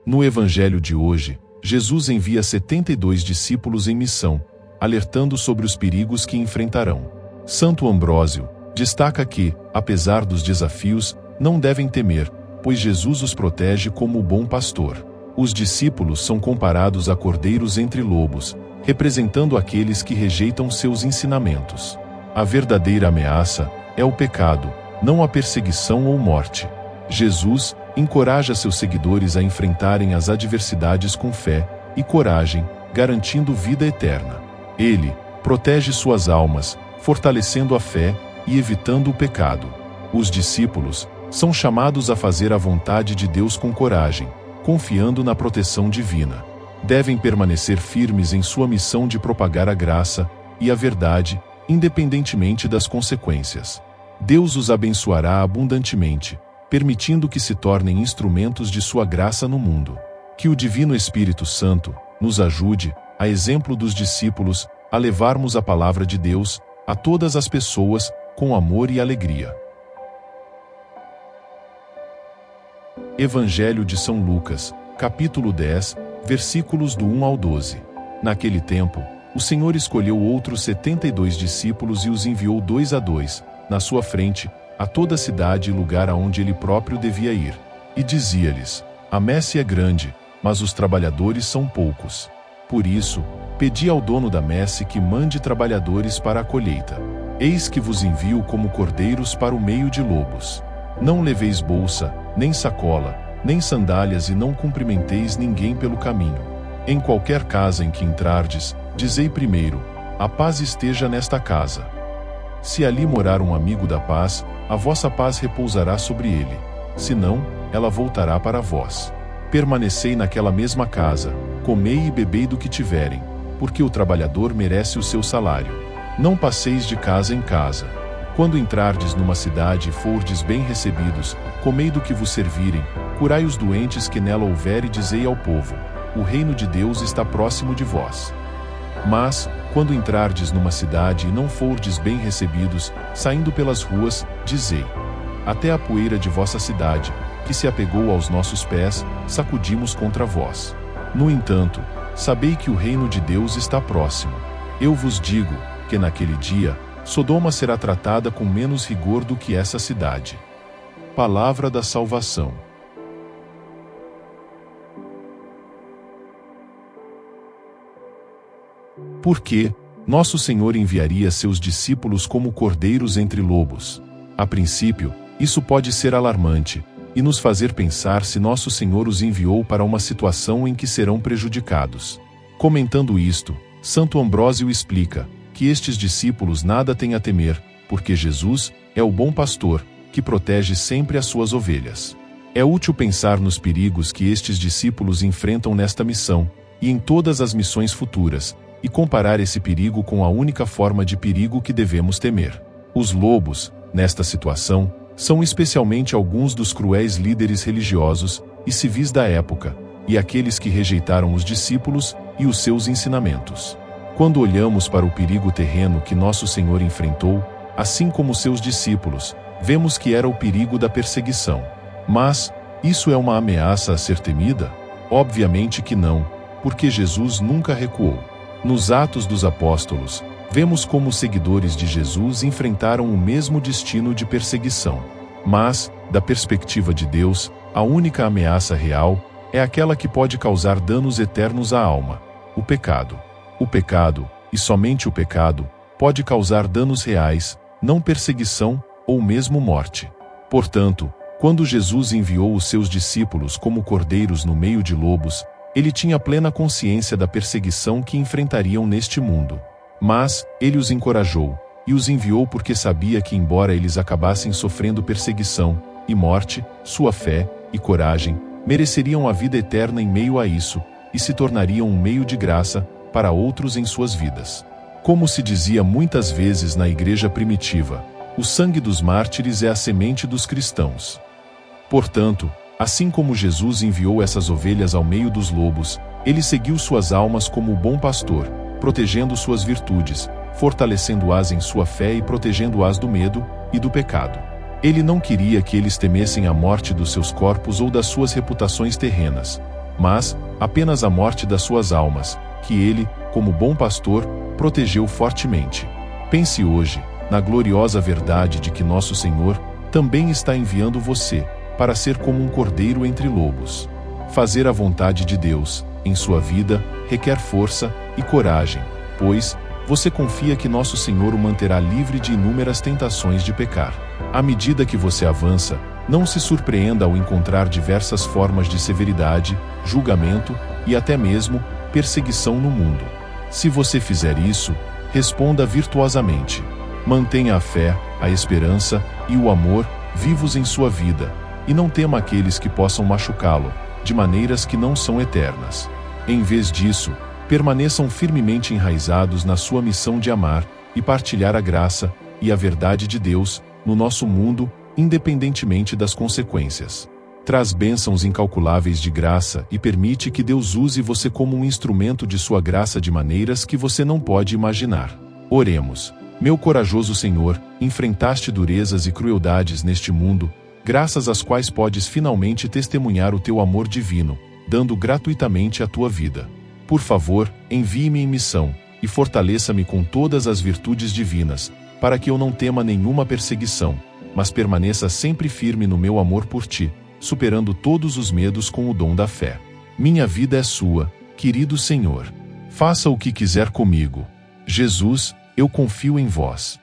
No Evangelho de hoje, Jesus envia 72 discípulos em missão, alertando sobre os perigos que enfrentarão. Santo Ambrósio destaca que, apesar dos desafios, não devem temer, pois Jesus os protege como o bom pastor. Os discípulos são comparados a cordeiros entre lobos, representando aqueles que rejeitam seus ensinamentos. A verdadeira ameaça é o pecado, não a perseguição ou morte. Jesus encoraja seus seguidores a enfrentarem as adversidades com fé e coragem, garantindo vida eterna. Ele protege suas almas, fortalecendo a fé e evitando o pecado. Os discípulos são chamados a fazer a vontade de Deus com coragem, confiando na proteção divina. Devem permanecer firmes em sua missão de propagar a graça e a verdade, independentemente das consequências. Deus os abençoará abundantemente, permitindo que se tornem instrumentos de sua graça no mundo. Que o Divino Espírito Santo nos ajude, a exemplo dos discípulos, a levarmos a palavra de Deus a todas as pessoas com amor e alegria. Evangelho de São Lucas, capítulo 10, versículos do 1 ao 12. Naquele tempo, o Senhor escolheu outros 72 discípulos e os enviou 2 a 2, na sua frente, a toda a cidade e lugar aonde ele próprio devia ir. E dizia-lhes: a messe é grande, mas os trabalhadores são poucos. Por isso, pedi ao dono da messe que mande trabalhadores para a colheita. Eis que vos envio como cordeiros para o meio de lobos. Não leveis bolsa, nem sacola, nem sandálias e não cumprimenteis ninguém pelo caminho. Em qualquer casa em que entrardes, dizei primeiro: a paz esteja nesta casa. Se ali morar um amigo da paz, a vossa paz repousará sobre ele. Se não, ela voltará para vós. Permanecei naquela mesma casa, comei e bebei do que tiverem, porque o trabalhador merece o seu salário. Não passeis de casa em casa. Quando entrardes numa cidade e fordes bem recebidos, comei do que vos servirem, curai os doentes que nela houver e dizei ao povo: o reino de Deus está próximo de vós. Mas, quando entrardes numa cidade e não fordes bem recebidos, saindo pelas ruas, dizei: até a poeira de vossa cidade, que se apegou aos nossos pés, sacudimos contra vós. No entanto, sabei que o reino de Deus está próximo. Eu vos digo, que naquele dia, Sodoma será tratada com menos rigor do que essa cidade. Palavra da salvação. Por que nosso Senhor enviaria seus discípulos como cordeiros entre lobos? A princípio, isso pode ser alarmante, e nos fazer pensar se nosso Senhor os enviou para uma situação em que serão prejudicados. Comentando isto, Santo Ambrósio explica que estes discípulos nada têm a temer, porque Jesus é o bom pastor, que protege sempre as suas ovelhas. É útil pensar nos perigos que estes discípulos enfrentam nesta missão, e em todas as missões futuras, e comparar esse perigo com a única forma de perigo que devemos temer. Os lobos, nesta situação, são especialmente alguns dos cruéis líderes religiosos e civis da época, e aqueles que rejeitaram os discípulos e os seus ensinamentos. Quando olhamos para o perigo terreno que nosso Senhor enfrentou, assim como seus discípulos, vemos que era o perigo da perseguição. Mas, isso é uma ameaça a ser temida? Obviamente que não, porque Jesus nunca recuou. Nos Atos dos Apóstolos, vemos como os seguidores de Jesus enfrentaram o mesmo destino de perseguição. Mas, da perspectiva de Deus, a única ameaça real é aquela que pode causar danos eternos à alma: o pecado. O pecado, e somente o pecado, pode causar danos reais, não perseguição ou mesmo morte. Portanto, quando Jesus enviou os seus discípulos como cordeiros no meio de lobos, ele tinha plena consciência da perseguição que enfrentariam neste mundo. Mas, ele os encorajou, e os enviou porque sabia que, embora eles acabassem sofrendo perseguição e morte, sua fé e coragem mereceriam a vida eterna em meio a isso, e se tornariam um meio de graça para outros em suas vidas. Como se dizia muitas vezes na igreja primitiva, o sangue dos mártires é a semente dos cristãos. Portanto, assim como Jesus enviou essas ovelhas ao meio dos lobos, ele seguiu suas almas como o bom pastor, protegendo suas virtudes, fortalecendo-as em sua fé e protegendo-as do medo e do pecado. Ele não queria que eles temessem a morte dos seus corpos ou das suas reputações terrenas. mas apenas a morte das suas almas, que ele, como bom pastor, protegeu fortemente. Pense hoje, na gloriosa verdade de que nosso Senhor também está enviando você, para ser como um cordeiro entre lobos. Fazer a vontade de Deus, em sua vida, requer força e coragem, pois você confia que nosso Senhor o manterá livre de inúmeras tentações de pecar. À medida que você avança, não se surpreenda ao encontrar diversas formas de severidade, julgamento e até mesmo perseguição no mundo. Se você fizer isso, responda virtuosamente. Mantenha a fé, a esperança e o amor vivos em sua vida, e não tema aqueles que possam machucá-lo, de maneiras que não são eternas. Em vez disso, permaneçam firmemente enraizados na sua missão de amar e partilhar a graça e a verdade de Deus no nosso mundo, independentemente das consequências. Traz bênçãos incalculáveis de graça e permite que Deus use você como um instrumento de sua graça de maneiras que você não pode imaginar. Oremos. Meu corajoso Senhor, enfrentaste durezas e crueldades neste mundo, graças às quais podes finalmente testemunhar o teu amor divino, dando gratuitamente a tua vida. Por favor, envie-me em missão, e fortaleça-me com todas as virtudes divinas, para que eu não tema nenhuma perseguição, mas permaneça sempre firme no meu amor por ti, superando todos os medos com o dom da fé. Minha vida é sua, querido Senhor. Faça o que quiser comigo. Jesus, eu confio em vós.